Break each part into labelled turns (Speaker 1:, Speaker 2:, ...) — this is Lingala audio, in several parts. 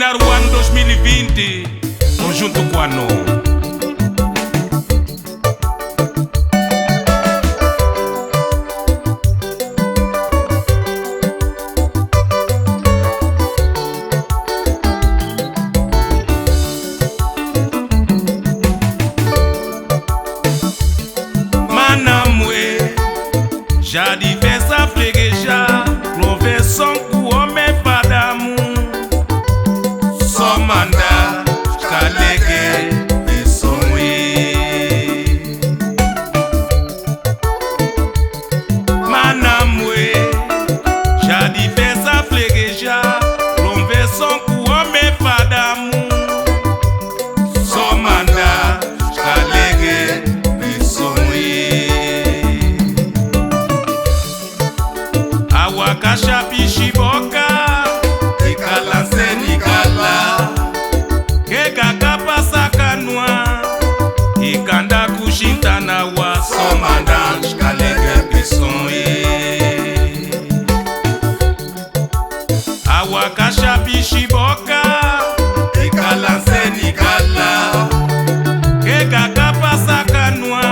Speaker 1: terminar o ano 2020 junto com a nós. Já diversa fregueja, conversão com o homem padamu. Só manda, calegue e sonhe. Manamue, já diversa fregueja, conversão com o homem padamu. Só manda, calegue e sonhe. Awakasha pishiboka ikala senikala kekaka pasakanwa ikanda kushintana wa somanda shkalege pisonye. Awakasha pishiboka ikala senikala kekaka pasakanwa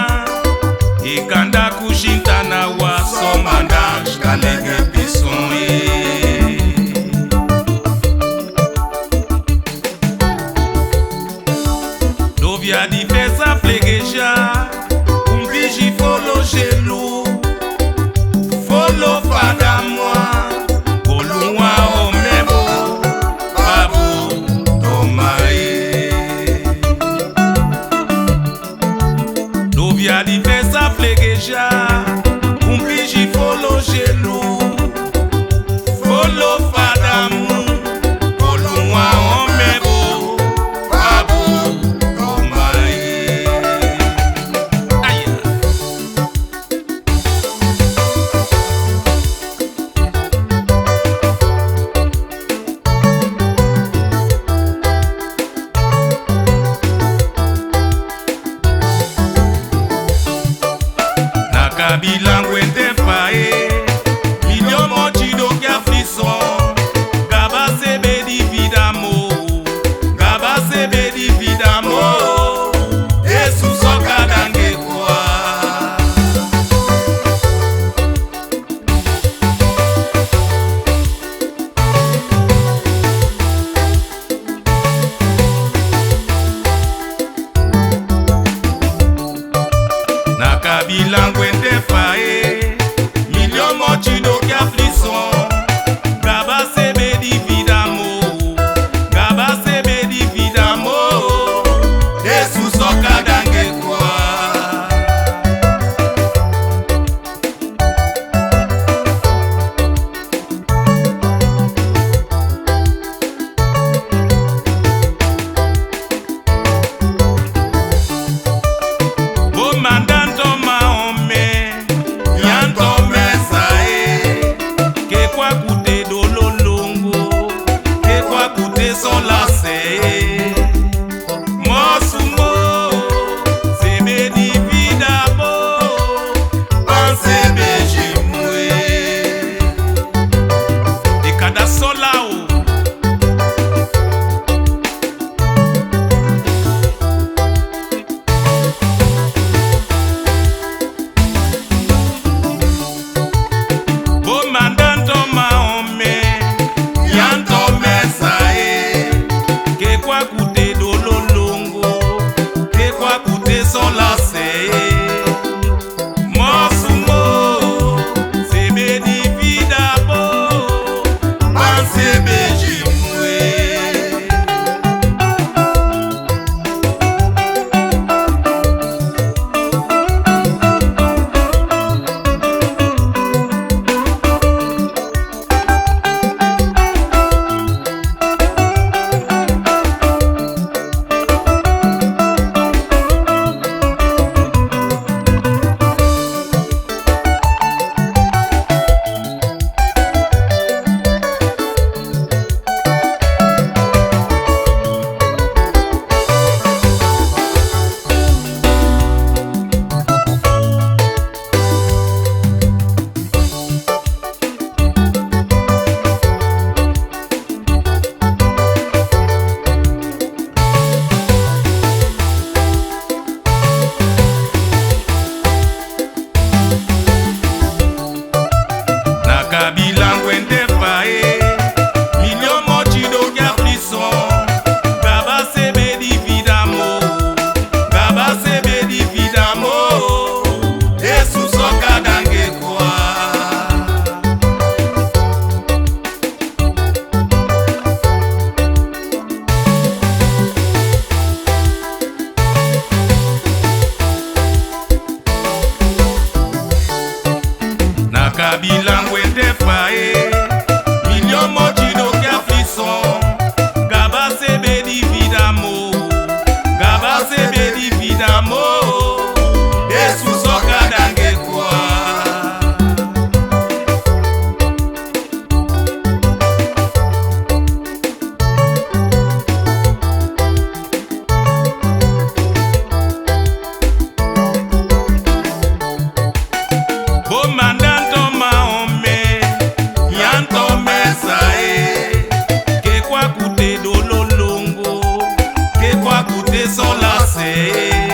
Speaker 1: ikanda kushintana wa somanda shkalege pisonye. Dovia diversa flegeja vigi folo gelu folo fada moi bolunwa omebo babu tomae. Dovia diversa flegeja vigi folo gelu folo fada moi bolunwa omebo babu tomae. Aya. Nakabila ngwende fae milio mochi do kia frisson gaba sebe di vidamo gaba sebe di vidamo esu soka dange kwa. Nakabila ngwende fae milio mochi do kia frisson gaba sebe di vidamo gaba sebe di vidamo esu soka dange kwa. Comandante Mahomé, yanto mesae, que danser.